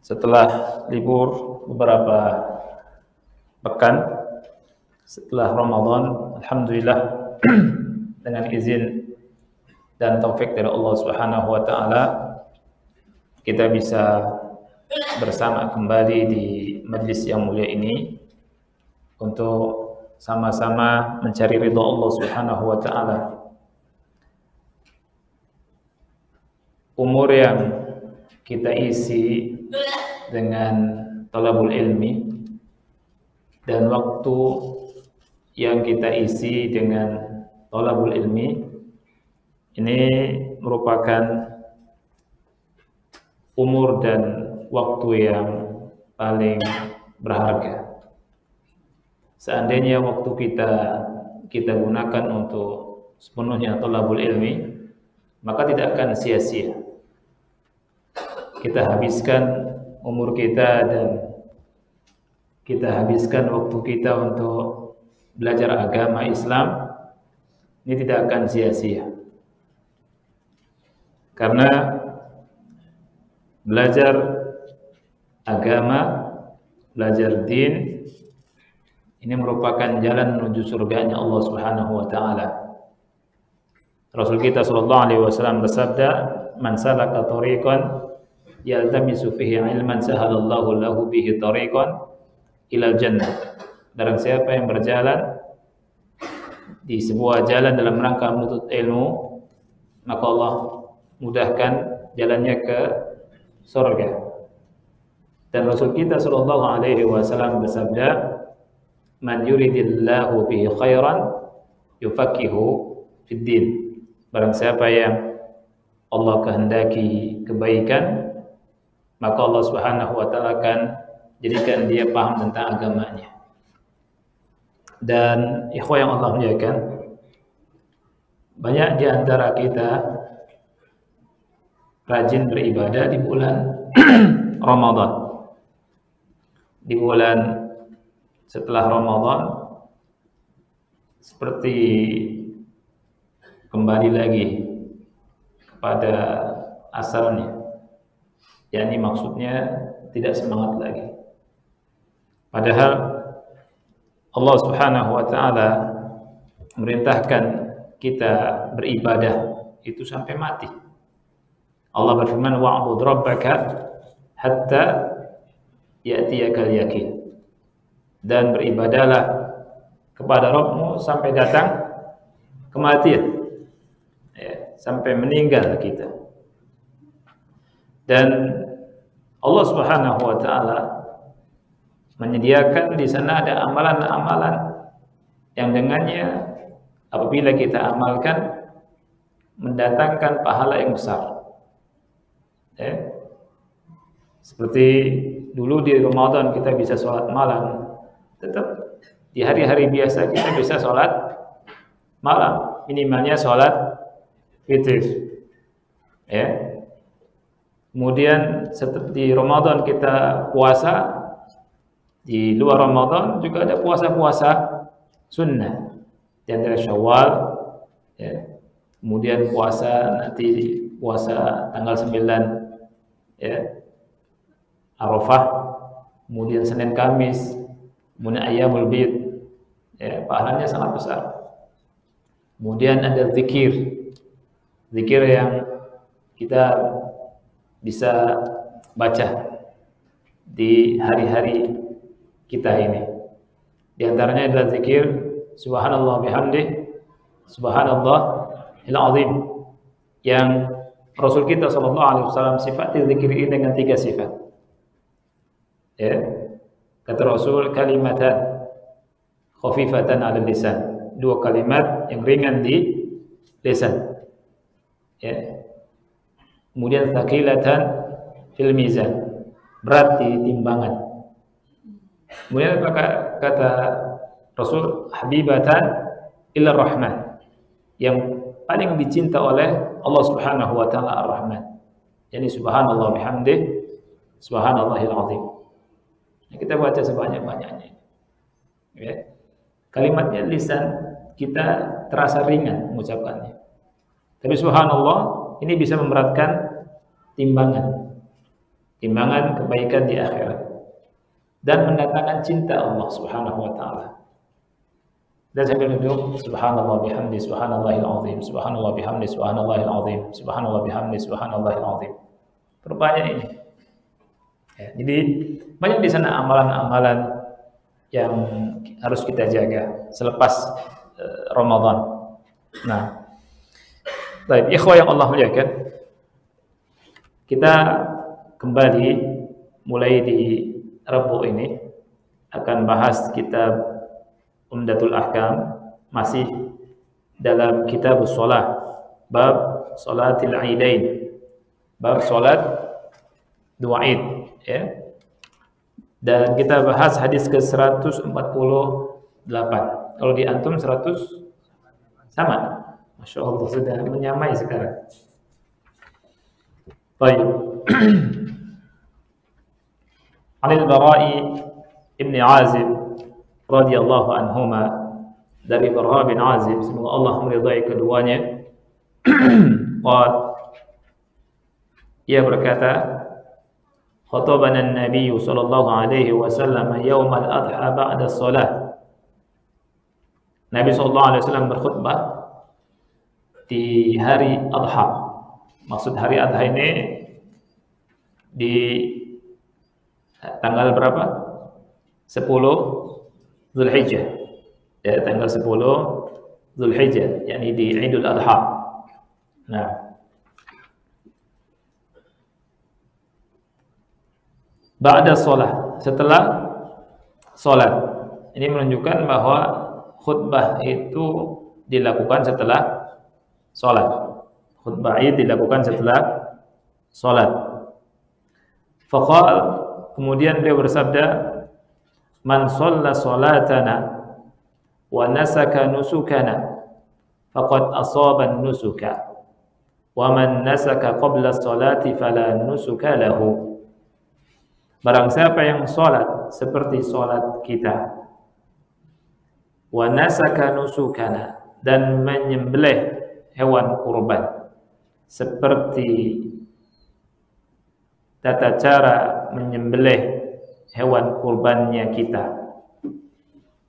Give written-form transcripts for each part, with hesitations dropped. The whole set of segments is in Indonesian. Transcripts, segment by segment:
Setelah libur beberapa pekan setelah Ramadan, alhamdulillah dengan izin dan taufik dari Allah Subhanahu wa taala kita bisa bersama kembali di majlis yang mulia ini untuk sama-sama mencari ridha Allah Subhanahu wa taala. Umur yang kita isi dengan talabul ilmi dan waktu yang kita isi dengan talabul ilmi ini merupakan umur dan waktu yang paling berharga. Seandainya waktu kita gunakan untuk sepenuhnya talabul ilmi, maka tidak akan sia-sia. Kita habiskan umur kita dan kita habiskan waktu kita untuk belajar agama Islam, ini tidak akan sia-sia. Karena belajar agama, belajar din, ini merupakan jalan menuju surganya Allah Subhanahu wa taala. Rasul kita sallallahu alaihi wasallam bersabda, "Man salaka tariqan yaltamisu fihi ilman sahalallahu lahu bihi tariqan ilal jannah." Barang siapa yang berjalan di sebuah jalan dalam rangka menuntut ilmu, maka Allah mudahkan jalannya ke surga. Dan Rasul kita sallallahu alaihi wasallam bersabda, "Man yuridillahu bihi khairan yufaqihu fid din." Barang siapa yang Allah kehendaki kebaikan, maka Allah Subhanahu wa taala akan jadikan dia paham tentang agamanya. Dan ikhwah yang Allah muliakan, banyak di antara kita rajin beribadah di bulan Ramadan. Di bulan setelah Ramadan seperti kembali lagi kepada asalnya. yakni maksudnya tidak semangat lagi. Padahal Allah Subhanahu wa taala memerintahkan kita beribadah itu sampai mati. Allah berfirman, wa'bud rabbaka hatta ya'tiyakal yaqin. Dan beribadahlah kepada Rabbmu sampai datang kematian. Ya, sampai meninggal kita. Dan Allah Subhanahu wa taala menyediakan di sana ada amalan-amalan yang dengannya apabila kita amalkan mendatangkan pahala yang besar. Ya. Seperti dulu di Ramadan kita bisa sholat malam, tetap di hari-hari biasa kita bisa sholat malam, minimalnya sholat witir. Ya. Kemudian di Ramadan kita puasa, di luar Ramadan juga ada puasa-puasa sunnah, di antara Syawal, ya. Kemudian puasa nanti puasa tanggal 9, ya, Arafah, kemudian Senin Kamis, kemudian Ayyamul Bid, ya, pahalanya sangat besar. Kemudian ada zikir yang kita bisa baca di hari-hari kita ini. Di antaranya adalah zikir subhanallah bihamdih, subhanallahil azim, yang Rasul kita sallallahu alaihi wasallam sifati zikir ini dengan 3 sifat. Ya. Kata Rasul, kalimatan khafifatan 'ala lisan, 2 kalimat yang ringan di lisan. Ya. Kemudian thaqilatan fil mizan, berat di timbangan. Kemudian kata Rasul, habibatan ila rahman, yang paling dicinta oleh Allah Subhanahu wa taala Ar-Rahman. Jadi subhanallah bihamdih, subhanallahil azim. Nah, kita baca sebanyak-banyaknya. Ya. Kalimatnya lisan kita terasa ringan mengucapkannya. Tapi subhanallah ini bisa memberatkan timbangan. timbangan kebaikan di akhirat, dan mendatangkan cinta Allah Subhanahu wa taala. Dan sambil duduk, subhanallah bihamdi subhanallahil azim, subhanallah bihamdi subhanallahil azim, subhanallah bihamdi subhanallahil azim. Perbanyak ini. Ya, jadi banyak di sana amalan-amalan yang harus kita jaga selepas Ramadan. Nah, baik, ikhwah yang Allah muliakan, kita kembali mulai di Rabu ini akan bahas kitab Umdatul Ahkam, masih dalam kitab shalah, bab salatil aidain, bab salat dua Id, ya. Dan kita bahas hadis ke-148. Kalau di antum 100 sama. Masya Allah, sudah menyamai sekarang. Baik. Anil Bara'i ibn Azib radhiyallahu anhuma, dari Bara bin Azib, semoga Allah meridai keduanya. Ia berkata, khatabana an-nabiy sallallahu alaihi wasallam yaum al-adha ba'da shalah. Nabi sallallahu alaihi wasallam berkhutbah di hari Adha. Maksud hari Adha ini di tanggal berapa? 10 Zulhijjah. Ya, tanggal 10 Zulhijjah, yakni di Idul Adha. Nah, ba'da shalah, setelah salat. Ini menunjukkan bahwa khutbah itu dilakukan setelah salat. Khutbah Id dilakukan setelah salat. Faqal, kemudian beliau bersabda, man shalla salatana wa nasaka nusukana faqad asaba an-nusuka wa man nasaka qabla as-salati fala nusuka lahu. Barang siapa yang salat seperti salat kita, wa nasaka nusukana, dan menyembelih hewan kurban seperti tata cara menyembelih hewan kurbannya kita,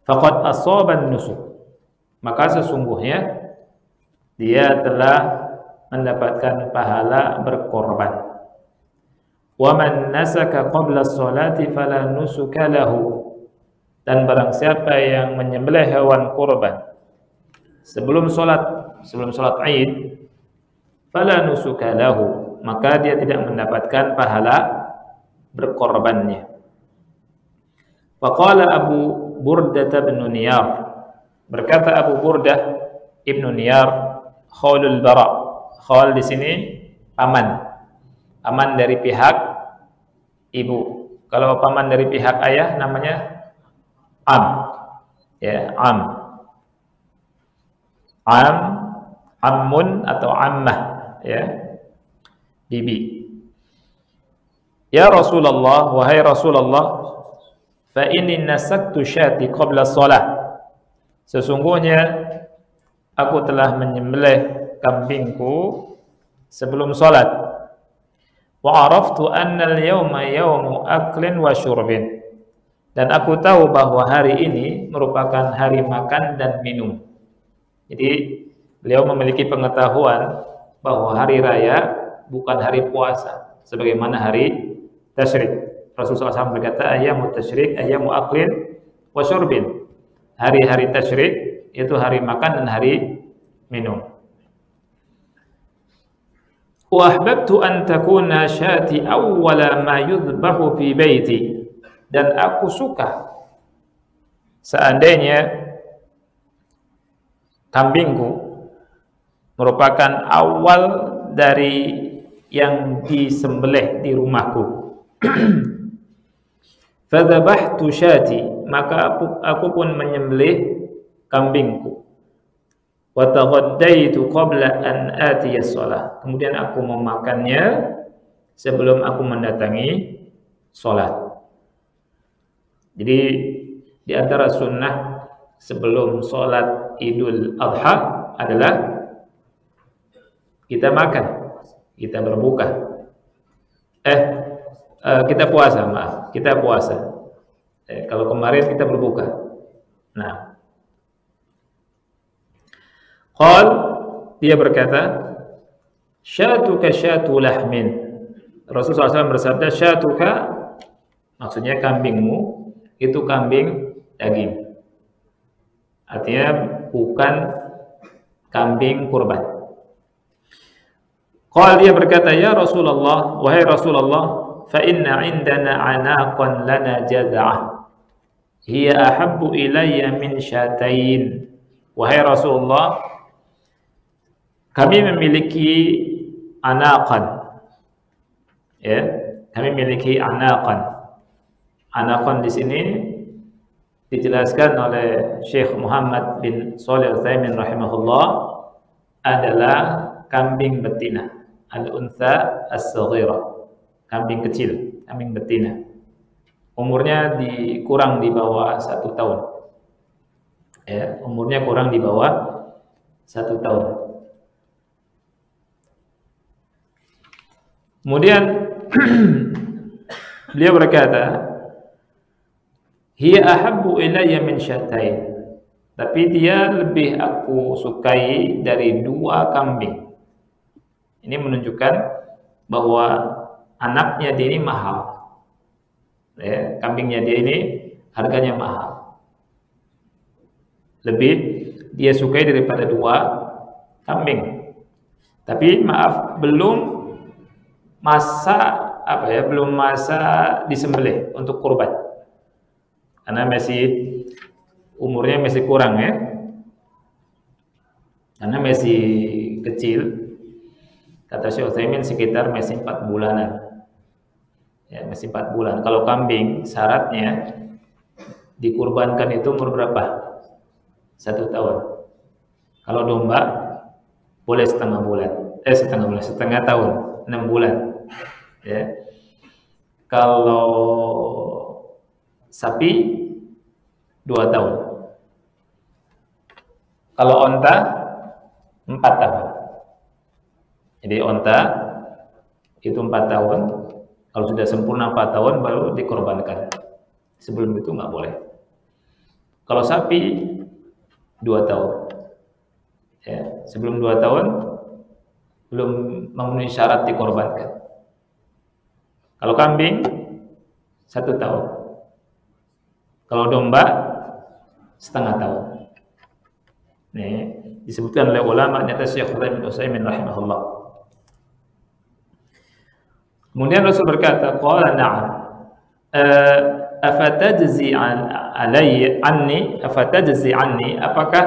faqad asaban nusuk, maka sesungguhnya dia telah mendapatkan pahala berkorban. Wa man nasaka qabla sholati fala nusuka lahu, dan barang siapa yang menyembelih hewan kurban sebelum salat Id, fala nusuka lahu, maka dia tidak mendapatkan pahala berkorbannya. Faqala Abu Burdah bin Niyar, berkata Abu Burdah ibn Niyar, khalul Bara. Khal di sini paman dari pihak ibu. Kalau paman dari pihak ayah namanya am, ya, ammun atau ammah, ya, bibi. Ya Rasulullah, wahai Rasulullah, fa inni nasaktu syati qabla shalah, sesungguhnya aku telah menyembelih kambingku sebelum salat. Wa araftu anna al-yawma yawmu aklin wa syurbin, dan aku tahu bahwa hari ini merupakan hari makan dan minum. Jadi beliau memiliki pengetahuan bahwa hari raya bukan hari puasa sebagaimana hari tasyrik. Rasulullah SAW berkata, ayyamu tasyrik ayyamu aklin wa syurbin. Hari-hari tasyrik itu hari makan dan hari minum. Wa ahbabtu an takuna syati awwala ma yudhbahu fi baiti, dan aku suka seandainya kambingku merupakan awal dari yang disembelih di rumahku. Fadzabahtu syati, maka aku pun menyembelih kambingku. Wa taghaddaitu qabla an atiya shalah, kemudian aku memakannya sebelum aku mendatangi salat. Jadi di antara sunnah sebelum salat Idul Adha adalah kita makan, kita berbuka. Kita puasa, maaf, kita puasa. Kalau kemarin kita berbuka. Nah, qal, dia berkata, syatuka syatu lahmin. Rasulullah SAW bersabda, syatuka, maksudnya kambingmu itu kambing daging. Artinya bukan kambing kurban. Qal, dia berkata, ya Rasulullah, wahai Rasulullah, fa inna indana anaqan lana jaz'ah hiya ahabbu ilayya min syatain. Wahai Rasulullah, kami memiliki anaqan. Ya, kami memiliki anaqan. Anaqan di sini dijelaskan oleh Syekh Muhammad bin Shalih Al-Utsaimin rahimahullah adalah kambing betina, al-untha as-saghira, kambing kecil, kambing betina. Umurnya kurang di bawah 1 tahun. Ya, umurnya kurang di bawah 1 tahun. Kemudian beliau berkata, hiya ahabbu ilayya min syatain. Tapi dia lebih aku sukai dari 2 kambing. Ini menunjukkan bahwa anaknya dia ini mahal. Ya, kambingnya dia ini harganya mahal. Lebih dia sukai daripada 2 kambing. Tapi maaf, belum masa disembelih untuk kurban. Karena umurnya masih kurang, ya. Karena masih kecil. Kata Syekh Utsaimin sekitar masih 4 bulanan. Ya, masih 4 bulan. Kalau kambing syaratnya dikurbankan itu umur berapa? 1 tahun. Kalau domba boleh setengah tahun, 6 bulan. Ya. Kalau sapi 2 tahun. Kalau onta 4 tahun. Jadi onta itu 4 tahun. Kalau sudah sempurna 4 tahun baru dikorbankan. Sebelum itu nggak boleh. Kalau sapi 2 tahun. Ya, sebelum 2 tahun belum memenuhi syarat dikorbankan. Kalau kambing 1 tahun. Kalau domba setengah tahun. Nih, disebutkan oleh ulama nyata Syekh Utsaimin rahimahullah. Kemudian Rasul berkata, qala na'am. Afatajzi anni, apakah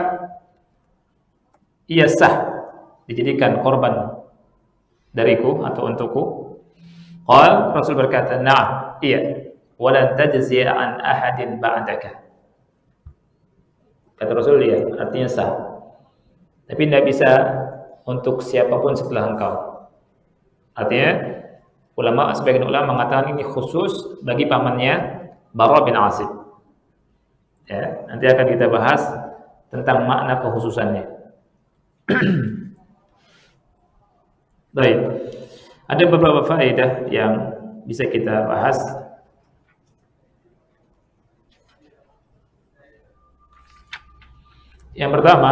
ia sah dijadikan korban dariku atau untukku? Qal, Rasul berkata, na'am, iya. Walan tajzi an ahadin ba'daka. Kata Rasul, iya, artinya sah. Tapi tidak bisa untuk siapapun setelah engkau. Artinya sebagian ulama mengatakan ini khusus bagi pamannya Bara bin Azib. Ya, nanti akan kita bahas tentang makna kekhususannya. Baik. Ada beberapa faedah yang bisa kita bahas. Yang pertama,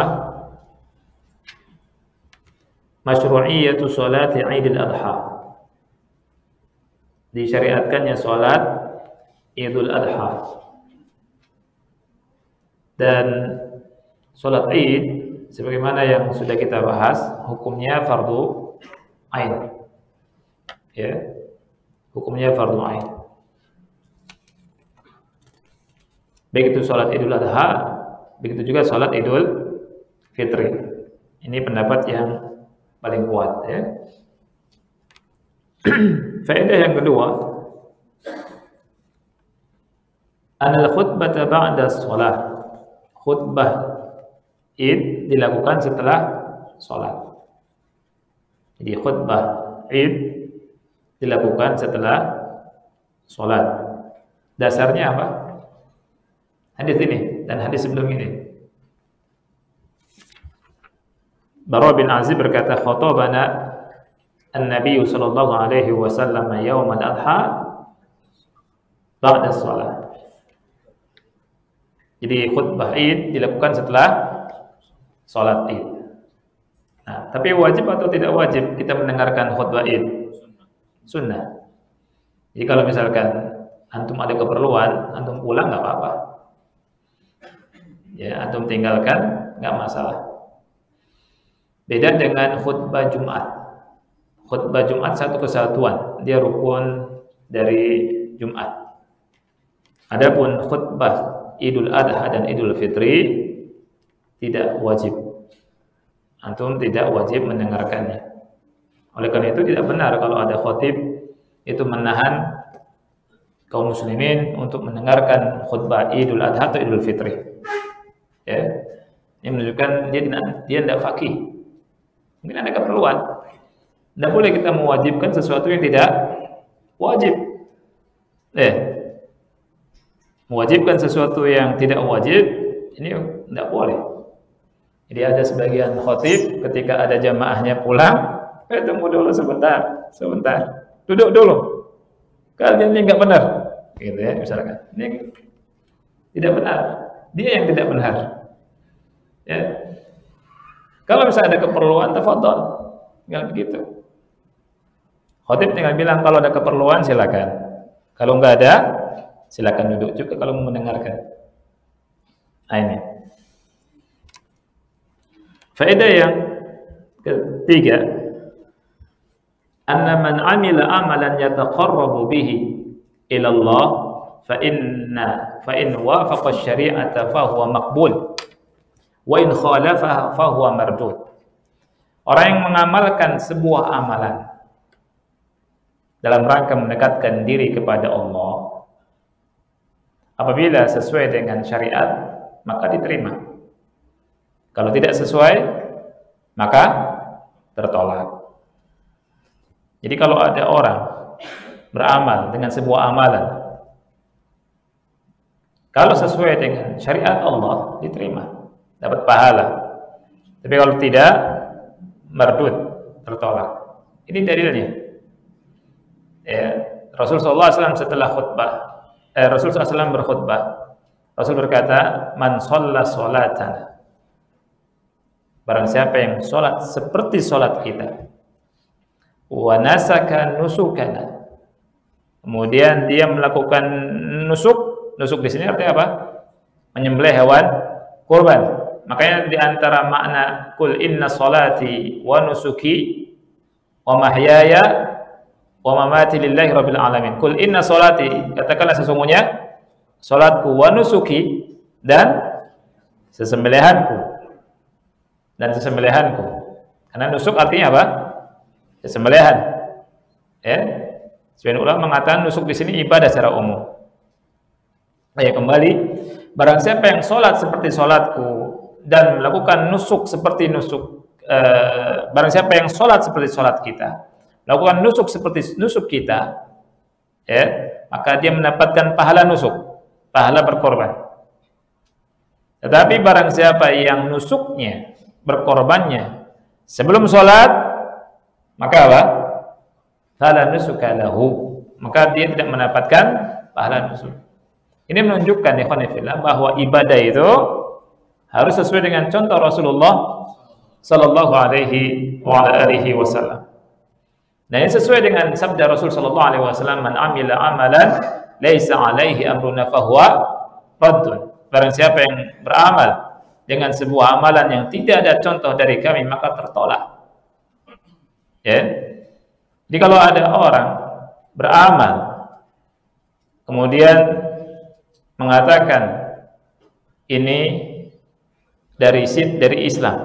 masyru'iyatu sholati Idul Adha. Disyariatkannya sholat Idul Adha. Dan sholat Id sebagaimana yang sudah kita bahas, hukumnya fardu ain. Ya. Hukumnya fardu ain. Baik itu sholat Idul Adha, begitu juga sholat Idul Fitri. Ini pendapat yang paling kuat, ya. Faedah yang kedua, anal khutbata ba'da shalah. Khutbah Id dilakukan setelah sholat. Jadi khutbah Id dilakukan setelah sholat. Dasarnya apa? Hadis ini dan hadis sebelum ini. Bara bin Azib berkata, khatabana An-Nabi sallallahu alaihi wasallam yaum al-adha ba'da shalah. Jadi khutbah Id dilakukan setelah salat Id. Nah, tapi wajib atau tidak wajib kita mendengarkan khutbah Id? Sunnah. Jadi kalau misalkan antum ada keperluan, antum pulang nggak apa-apa. Ya, antum tinggalkan nggak masalah. Beda dengan khutbah Jumat. Khutbah Jumat satu kesatuan, dia rukun dari Jumat. Adapun khutbah Idul Adha dan Idul Fitri tidak wajib. Antum tidak wajib mendengarkannya. Oleh karena itu tidak benar kalau ada khotib itu menahan kaum muslimin untuk mendengarkan khutbah Idul Adha atau Idul Fitri. Ya. Ini menunjukkan dia tidak faqih. Mungkin ada keperluan. Tidak boleh kita mewajibkan sesuatu yang tidak wajib. Mewajibkan sesuatu yang tidak wajib ini tidak boleh. Jadi ada sebagian khotib ketika ada jamaahnya pulang, tunggu dulu sebentar, duduk dulu. Kalian ini nggak benar, gitu ya misalkan. Ini tidak benar, dia yang tidak benar. Ya. Kalau misalnya ada keperluan, tafadhol, tinggal begitu. Khotib tinggal bilang kalau ada keperluan silakan. Kalau nggak ada, silakan duduk juga kalau mau mendengarkan. Nah, ini. Faedah yang ketiga, anna man 'amila amalan yataqarrabu bihi ila Allah fa in wafaqa asy-syari'ata fa huwa maqbul wa in khalafaha fa huwa mardud. Orang yang mengamalkan sebuah amalan dalam rangka mendekatkan diri kepada Allah, apabila sesuai dengan syariat maka diterima. Kalau tidak sesuai maka tertolak. Jadi kalau ada orang beramal dengan sebuah amalan, kalau sesuai dengan syariat Allah diterima, dapat pahala. Tapi kalau tidak, mardud, tertolak. Ini dalilnya. Ya, Rasulullah SAW setelah khutbah, Rasulullah SAW berkhutbah, Rasul berkata, man shalla sholatan, barang siapa yang sholat seperti sholat kita, wa nasaka nusukana, kemudian dia melakukan nusuk di sini artinya apa? Menyembelih hewan kurban. Makanya di antara makna kul inna sholati wa nusuki wa mahyaya wa mamati lillahi rabbil alamin. Kul inna sholati, katakanlah sesungguhnya salatku, wa nusuki, dan sesembelihanku. Karena nusuk artinya apa? Sembelihan. Ya. Sebagian ulama mengatakan nusuk di sini ibadah secara umum. Ya, kembali, barang siapa yang sholat seperti sholatku dan melakukan nusuk seperti barang siapa yang sholat seperti sholat kita, melakukan nusuk seperti nusuk kita, ya, maka dia mendapatkan pahala nusuk, pahala berkorban. Tetapi barang siapa yang nusuknya, berkorbannya sebelum sholat, maka apa? Fala nusuka lahu, maka dia tidak mendapatkan pahala nusuk. Ini menunjukkan ikhwan fillah bahwa ibadah itu harus sesuai dengan contoh Rasulullah sallallahu alaihi wasallam. Nah, ini sesuai dengan sabda Rasul sallallahu alaihi wasallam, man amila amalan laisa alaihi amruna fahuwa raddun. Barang siapa yang beramal dengan sebuah amalan yang tidak ada contoh dari kami, maka tertolak. Ya. Jadi kalau ada orang beramal kemudian mengatakan ini dari Islam,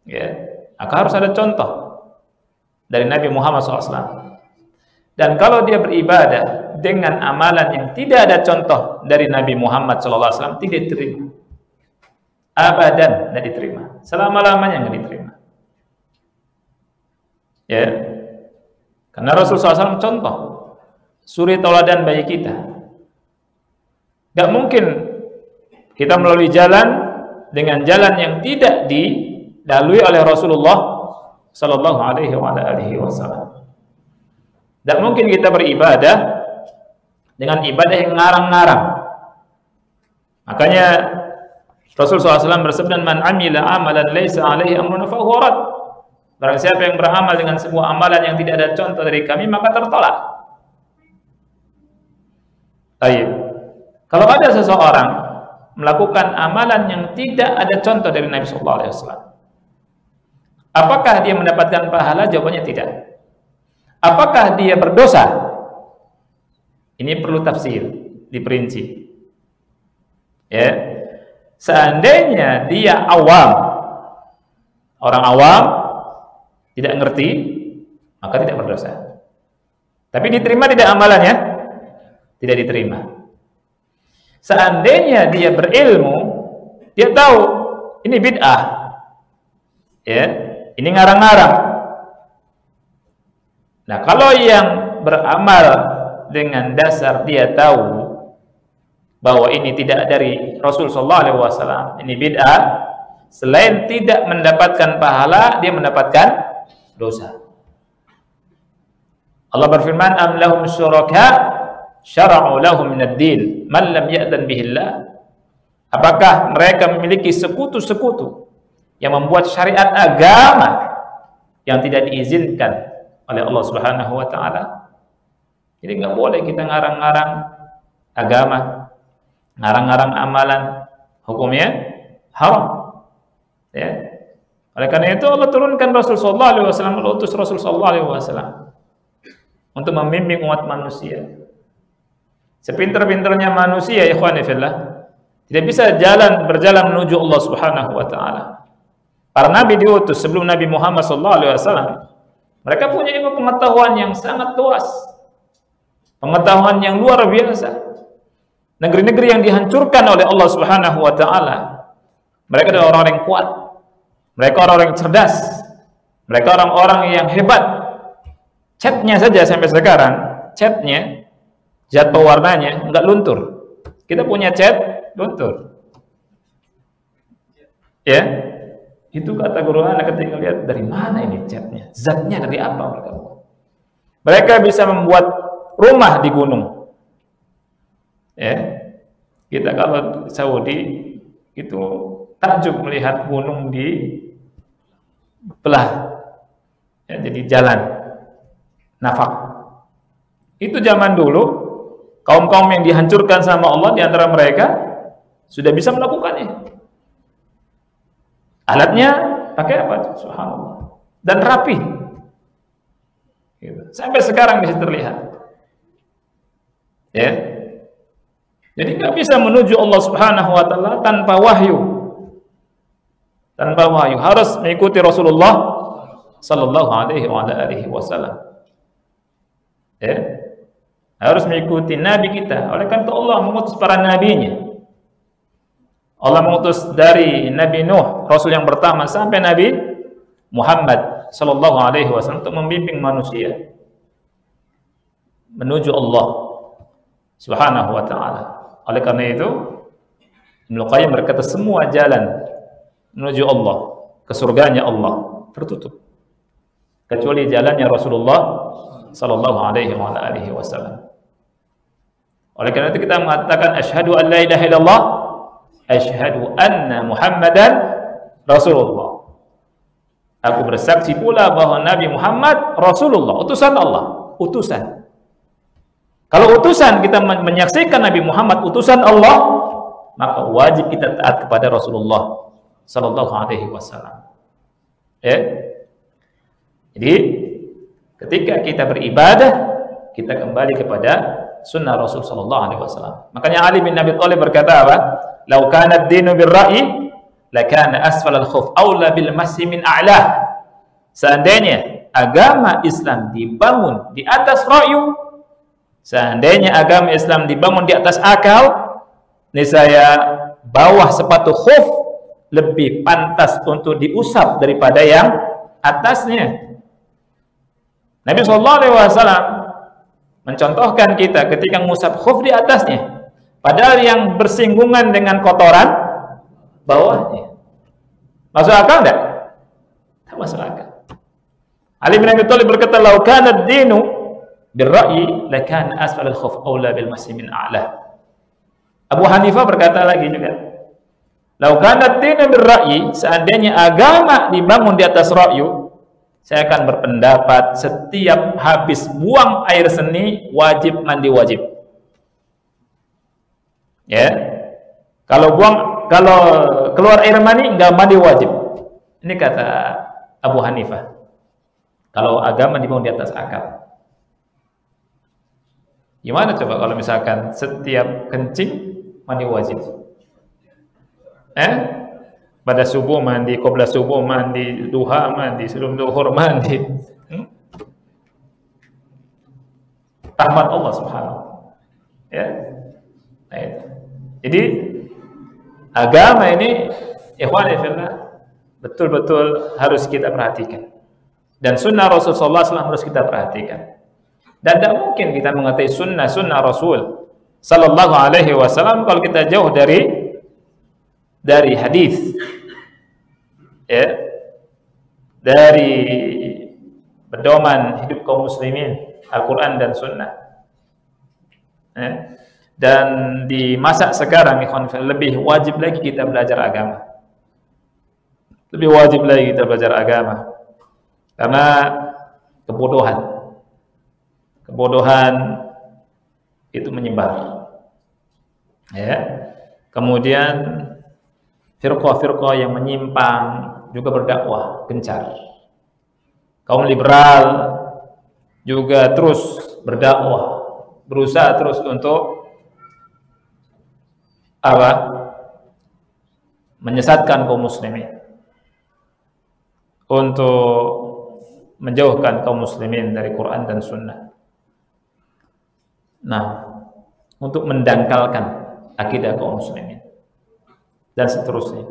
ya, maka harus ada contoh dari Nabi Muhammad SAW. Dan kalau dia beribadah dengan amalan yang tidak ada contoh dari Nabi Muhammad SAW, tidak diterima. Abadan tidak diterima. Selama-lamanya tidak diterima. Ya. Karena Rasulullah SAW contoh, suri tauladan bagi kita. Gak mungkin kita melalui jalan dengan jalan yang tidak dilalui oleh Rasulullah sallallahu alaihi wasallam. Tidak mungkin kita beribadah dengan ibadah yang ngarang-ngarang. Makanya Rasulullah SAW bersabda, "Man amila amalan laisa alaihi amruna fa huwa rad." Barang siapa yang beramal dengan sebuah amalan yang tidak ada contoh dari kami, maka tertolak. Baik. Kalau ada seseorang melakukan amalan yang tidak ada contoh dari Nabi sallallahu alaihi wasallam, apakah dia mendapatkan pahala? Jawabannya tidak. Apakah dia berdosa? Ini perlu tafsir, diperinci. Ya. Seandainya dia awam, orang awam, tidak ngerti, maka tidak berdosa. Tapi diterima tidak amalannya? Tidak diterima. Seandainya dia berilmu, dia tahu ini bid'ah, ya, ini ngarang-ngarang. Nah, kalau yang beramal dengan dasar dia tahu bahwa ini tidak dari Rasul sallallahu alaihi wasallam, ini bid'ah, selain tidak mendapatkan pahala, dia mendapatkan dosa. Allah berfirman, "Am lahum syuraka syara'u lahum minad din man lam ya'dan bihillah." Apakah mereka memiliki sekutu-sekutu yang membuat syariat agama yang tidak diizinkan oleh Allah Subhanahu wa taala? Jadi enggak boleh kita ngarang-ngarang agama, ngarang-ngarang amalan, hukumnya haram. Ya. Oleh karena itu Allah turunkan Rasul sallallahu alaihi wasallam, utus Rasul sallallahu alaihi wasallam untuk membimbing umat manusia. Sepintar-pintarnya manusia, ikhwani fillah, tidak bisa berjalan menuju Allah Subhanahu wa taala. Para nabi diutus sebelum Nabi Muhammad sallallahu alaihi wasallam, mereka punya ilmu pengetahuan yang sangat luas. Pengetahuan yang luar biasa. Negeri-negeri yang dihancurkan oleh Allah Subhanahu wa taala, mereka adalah orang-orang yang kuat. Mereka orang-orang yang cerdas. Mereka orang-orang yang hebat. Catnya saja sampai sekarang, catnya, zat pewarnanya enggak luntur. Kita punya cat luntur. Ya. Itu kata guru anak ketika lihat dari mana ini catnya? Zatnya dari apa mereka buat? Mereka bisa membuat rumah di gunung. Ya. Kita kalau Saudi itu takjub melihat gunung di belah, ya, jadi jalan nafak. Itu zaman dulu kaum-kaum yang dihancurkan sama Allah, di antara mereka sudah bisa melakukannya. Alatnya pakai apa? Subhanallah. Dan rapi. Gitu. Sampai sekarang bisa terlihat. Ya. Jadi nggak bisa menuju Allah Subhanahu wa taala tanpa wahyu. Tanpa wahyu, harus mengikuti Rasulullah sallallahu alaihi wasallam. Ya. Harus mengikuti nabi kita. Oleh karena itu Allah mengutus para nabinya. Allah mengutus dari Nabi Nuh, Rasul yang pertama, sampai Nabi Muhammad sallallahu alaihi wasallam untuk membimbing manusia menuju Allah Subhanahu wa taala. Oleh karena itu Ibnu Qayyim berkata semua jalan menuju Allah, ke surganya Allah tertutup kecuali jalannya Rasulullah sallallahu alaihi wasallam. Oleh karena itu kita mengatakan asyhadu an la ilaha illallah, asyhadu anna Muhammadan Rasulullah. Aku bersaksi pula bahwa Nabi Muhammad Rasulullah, utusan Allah, utusan. Kalau utusan kita menyaksikan Nabi Muhammad utusan Allah, maka wajib kita taat kepada Rasulullah sallallahu alaihi wasallam. Ya. Jadi ketika kita beribadah, kita kembali kepada sunnah Rasul sallallahu alaihi wasallam. Makanya Ali bin Abi Thalib berkata apa? "Lau kana ad-dinu bir-ra'yi, lakana asfal al-khuf aula bil masi min a'lah." Seandainya agama Islam dibangun di atas ra'yu, seandainya agama Islam dibangun di atas akal, niscaya bawah sepatu khuf lebih pantas untuk diusap daripada yang atasnya. Nabi SAW mencontohkan kita ketika mengusap khuf di atasnya, padahal yang bersinggungan dengan kotoran bawahnya. Masuk akal enggak? Tak masuk akal. Ali bin Abi Thalib berkata, "Lau kana ad-dinu birra'yi lakana asfal al-khuf aula bil muslimin a'la. Abu Hanifah berkata lagi juga, "Lau kana ad-dinu birra'yi," seandainya agama dibangun di atas ra'yu, saya akan berpendapat setiap habis buang air seni wajib mandi wajib. Ya. Kalau keluar air mani enggak mandi wajib. Ini kata Abu Hanifah. Kalau agama dibangun di atas akal. Gimana coba kalau misalkan setiap kencing mandi wajib? Pada subuh mandi, qabla subuh mandi, duha mandi, sebelum duhur mandi. Rahmat Allah Subhanahu. Ya. Nah, itu. Jadi agama ini ikhwan fillah betul-betul harus kita perhatikan. Dan sunnah Rasulullah SAW harus kita perhatikan. Dan tidak mungkin kita mengerti sunnah Rasul Sallallahu Alaihi Wasallam kalau kita jauh dari hadis, ya, dari pedoman hidup kaum muslimin, Al-Quran dan Sunnah. Ya. Dan di masa sekarang lebih wajib lagi kita belajar agama. Lebih wajib lagi kita belajar agama. Karena kebodohan itu menyebar. Ya. Kemudian firqah-firqah yang menyimpang juga berdakwah gencar. Kaum liberal juga terus berdakwah, berusaha terus untuk menyesatkan kaum muslimin, untuk menjauhkan kaum muslimin dari Quran dan Sunnah. Nah, untuk mendangkalkan akidah kaum muslimin dan seterusnya.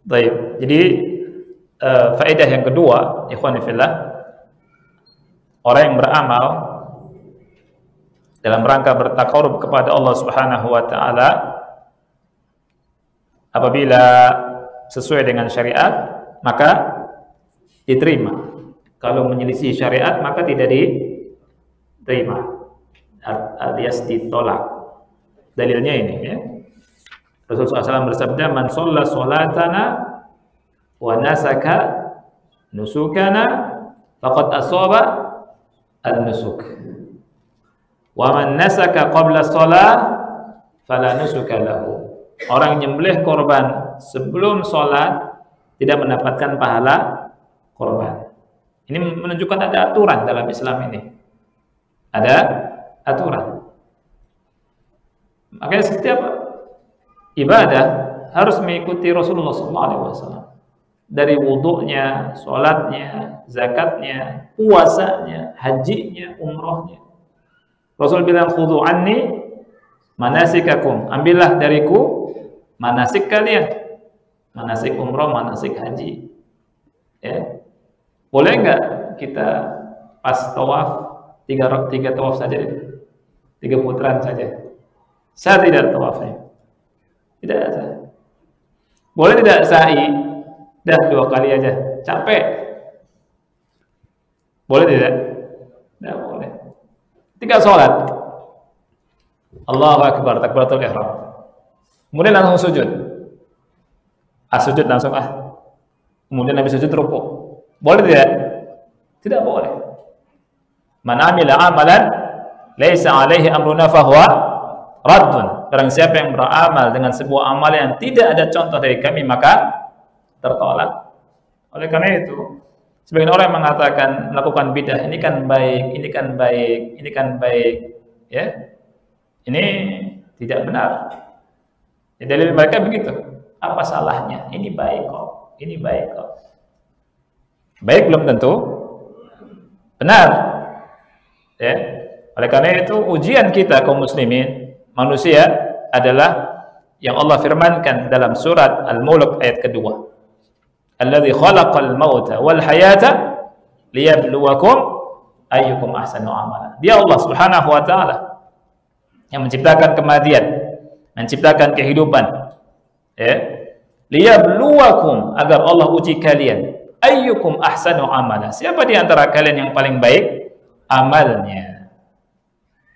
Baik, jadi faedah yang kedua, ikhwan fillah, orang yang beramal dalam rangka bertakarub kepada Allah Subhanahu wa taala apabila sesuai dengan syariat maka diterima. Kalau menyelisih syariat maka tidak diterima, alias ditolak. Dalilnya ini, ya. Rasulullah SAW bersabda, "Man shalla sholatana wa nasaka nusukana faqad asaba an-nusuk. Wa man nasaka qabla shalah fala nusuka lahu." Orang yang menyembelih korban sebelum sholat tidak mendapatkan pahala korban. Ini menunjukkan ada aturan dalam Islam ini. Ada aturan. Makanya setiap ibadah harus mengikuti Rasulullah SAW. Dari wudunya, sholatnya, zakatnya, puasanya, hajinya, umrohnya. Rasul bilang, "Khudhu anni manasikakum." Ambillah dariku manasik kalian. Manasik umroh, manasik haji. Ya. Boleh enggak kita pas tawaf tiga tawaf saja, 3 putaran saja? Saya tidak tawafnya. Tidak ada. Boleh tidak sa'i? Dah 2 kali aja. Capek. Boleh tidak? Tidak boleh. Ketika sholat, Allahu Akbar, takbiratul ihram. Kemudian langsung sujud. Sujud langsung Kemudian habis sujud rukuk. Boleh tidak? Tidak boleh. Man amila amalan laisa alaihi amruna fahuwa raddun. Barang siapa yang beramal dengan sebuah amal yang tidak ada contoh dari kami maka tertolak. Oleh karena itu, sebagian orang yang mengatakan melakukan bidah ini kan baik, ini kan baik, ini kan baik, ya. Ini tidak benar. Ya, dalil mereka begitu. Apa salahnya? Ini baik kok. Ini baik kok. Baik belum tentu benar. Ya. Oleh karena itu ujian kita kaum muslimin, manusia adalah yang Allah firmankan dalam surat Al-Mulk ayat kedua. Alladzi khalaqal mauta wal hayata liyabluwakum ayyukum ahsanu amala. Dia Allah Subhanahu wa taala yang menciptakan kematian, menciptakan kehidupan. Ya. Liyabluwakum, agar Allah uji kalian. Ayyukum ahsanu amala. Siapa di antara kalian yang paling baik amalnya?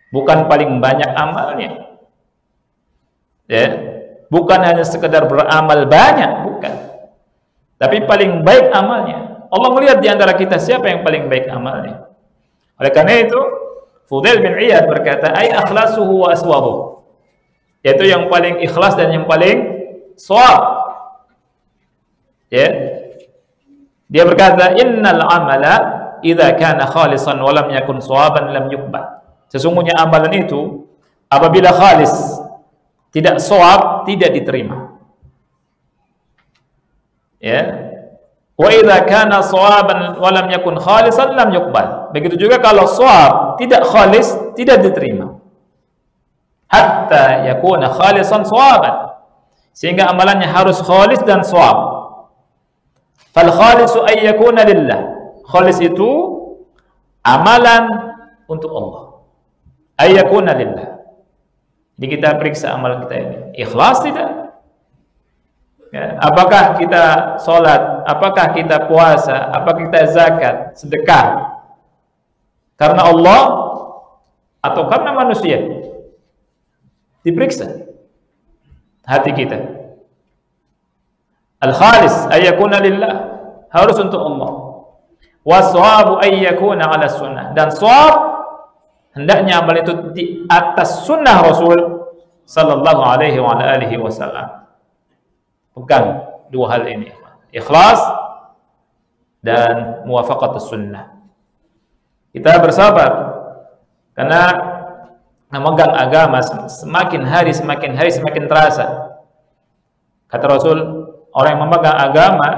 Bukan paling banyak amalnya. Ya. Bukan hanya sekedar beramal banyak, bukan. Tapi paling baik amalnya. Allah melihat di antara kita siapa yang paling baik amalnya. Oleh karena itu, Fudail bin Iyad berkata, "Ai akhlasuhu wa aswabuh." Yaitu yang paling ikhlas dan yang paling shawab. Ya. Dia berkata, "Innal amala idza kana khalisan wa lam yakun shawaban lam yuqbal." Sesungguhnya amalan itu apabila khalis, tidak shawab, tidak diterima. Ya. Wa idza kana shawaban wa lam yakun khalisan lam yuqbal. Begitu juga kalau shawab tidak khalis, tidak diterima. Hatta yakuna khalisan shawaban. Sehingga amalannya harus khalis dan shawab. Fal khalisu ay yakuna lillah. Khalis itu amalan untuk Allah. Ay yakuna lillah. Jadi kita periksa amal kita ini. Ikhlas tidak? Ya, apakah kita sholat? Apakah kita puasa? Apakah kita zakat? Sedekah? Karena Allah atau karena manusia? Diperiksa hati kita. Al-khalis ay yakuna lillah, harus untuk Allah. Was-shawabu ay yakuna 'ala sunnah. Dan shawab hendaknya amal itu di atas sunnah Rasul sallallahu alaihi wa alihi wasallam. Pegang dua hal ini, ikhlas dan muwafaqatus sunnah. Kita bersabar karena memegang agama semakin hari semakin terasa. Kata Rasul, orang yang memegang agama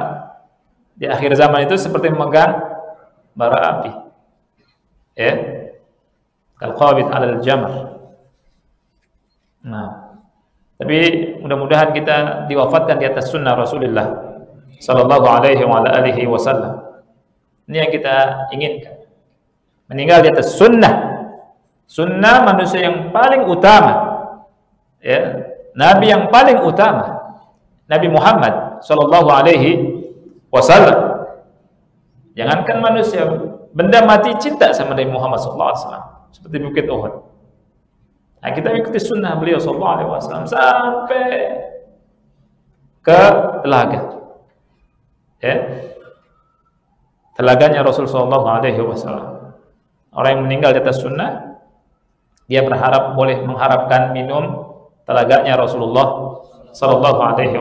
di akhir zaman itu seperti memegang bara api. Ya. Kal-qabid 'alal jamr. Nah, tapi mudah-mudahan kita diwafatkan di atas sunnah Rasulullah sallallahu alaihi wa alihi wasallam. Ini yang kita inginkan. Meninggal di atas sunnah. Sunnah manusia yang paling utama. Ya, nabi yang paling utama. Nabi Muhammad sallallahu alaihi wasallam. Jangankan manusia, benda mati cinta sama Nabi Muhammad sallallahu alaihi wasallam, seperti bukit Uhud. Nah, kita ikuti sunnah beliau sallallahu alaihi wasallam sampai ke telaga. Ya. Telaganya Rasul sallallahu alaihi wasallam. Orang yang meninggal di atas sunnah, dia berharap boleh mengharapkan minum telaganya Rasulullah sallallahu alaihi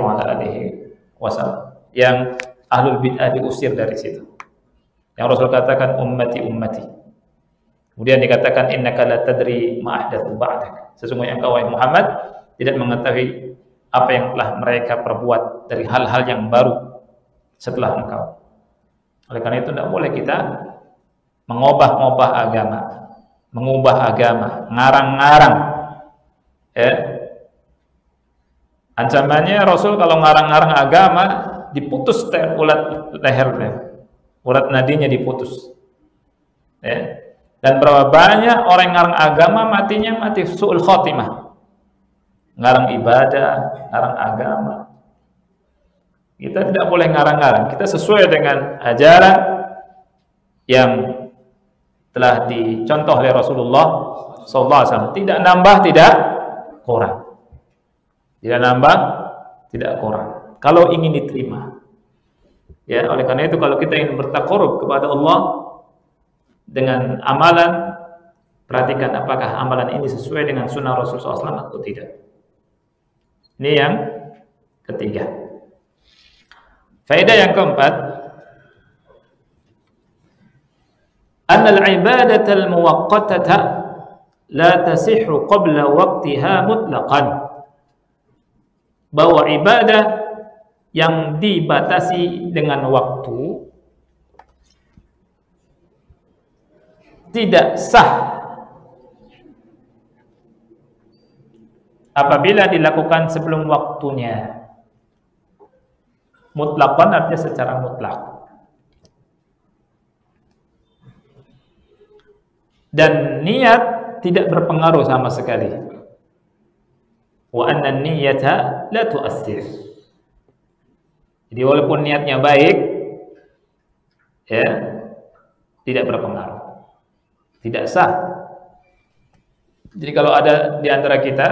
wasallam. Yang ahlul bid'ah diusir dari situ. Yang Rasul katakan ummati ummati. Kemudian dikatakan innaka la tadri ma ahdatsu ba'dak. Sesungguhnya engkau wahai Muhammad tidak mengetahui apa yang telah mereka perbuat dari hal-hal yang baru setelah engkau. Oleh karena itu tidak boleh kita mengubah-ubah agama, mengubah agama, ngarang-ngarang. Ya. Ancamannya Rasul kalau ngarang-ngarang agama diputus urat lehernya, urat nadinya diputus. Ya. Dan berapa banyak orang yang ngarang agama matinya mati su'ul khotimah. Ngarang ibadah, ngarang agama. Kita tidak boleh ngarang-ngarang. Kita sesuai dengan ajaran yang telah dicontoh oleh Rasulullah SAW. Tidak nambah, tidak kurang. Tidak nambah, tidak kurang. Kalau ingin diterima. Ya, oleh karena itu kalau kita ingin bertakarub kepada Allah dengan amalan, perhatikan apakah amalan ini sesuai dengan sunnah Rasulullah SAW atau tidak. Ini yang ketiga. Faedah yang keempat, annal ibadatal muwaqqatata la tasihhu qabla waqtiha mutlaqan. Bahwa ibadah yang dibatasi dengan waktu tidak sah apabila dilakukan sebelum waktunya. Mutlaqan artinya secara mutlak. Dan niat tidak berpengaruh sama sekali. Wa anna an-niyyata la tu'assir. Jadi walaupun niatnya baik, ya tidak berpengaruh, tidak sah. Jadi kalau ada di antara kita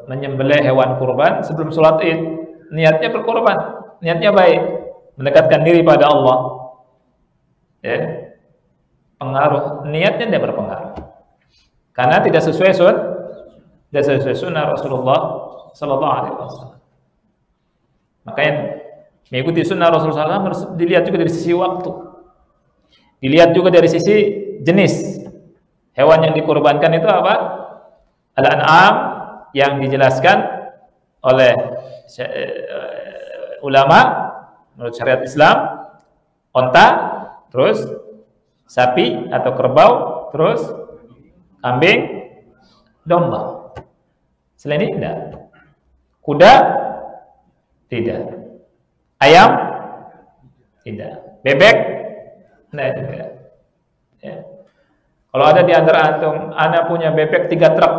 menyembelih hewan kurban sebelum sholat Id, niatnya berkorban, niatnya baik, mendekatkan diri pada Allah, ya, pengaruh niatnya tidak berpengaruh, karena tidak sesuai sunnah Rasulullah Sallallahu Alaihi Wasallam. Makanya mengikuti sunnah Rasulullah SAW harus dilihat juga dari sisi waktu, dilihat juga dari sisi jenis hewan yang dikurbankan itu apa. Al-an'am yang dijelaskan oleh ulama menurut syariat Islam, onta, terus sapi atau kerbau, terus kambing, domba. Selain ini tidak. Kuda tidak. Ayam tidak. Bebek tidak. Ya. Kalau ada di antara antum, ana punya bebek 3 truk.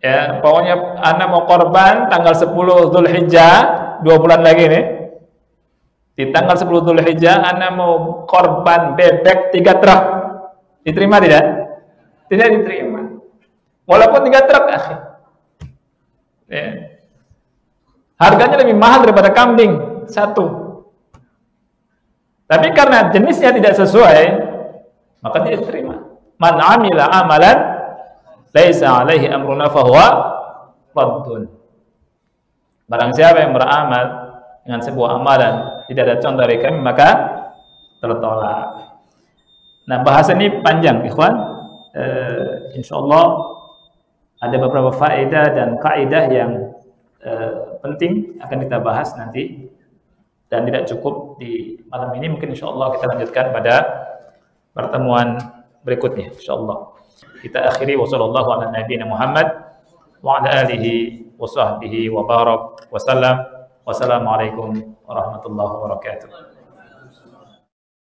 Ya, pokoknya ana mau korban tanggal 10 Dzulhijjah, 2 bulan lagi nih. Di tanggal 10 Dzulhijjah ana mau korban bebek 3 truk. Diterima tidak? Tidak diterima. Walaupun 3 truk, akhi. Ya. Harganya lebih mahal daripada kambing 1. Tapi karena jenisnya tidak sesuai, maka tidak diterima. Man amila amalan laisa alaihi amruna fahuwa raddun. Barang siapa yang beramal dengan sebuah amalan tidak ada contoh dari kami, maka tertolak. Nah, bahasa ini panjang, ikhwan. Insyaallah ada beberapa faedah dan kaidah yang penting akan kita bahas nanti, dan tidak cukup di malam ini. Mungkin insyaallah kita lanjutkan pada pertemuan berikutnya insyaallah. Kita akhiri wa sallallahu ala nabiyina Muhammad wa ala alihi wa sahbihi wa barak wa sallam. Wassalamualaikum warahmatullahi wabarakatuh.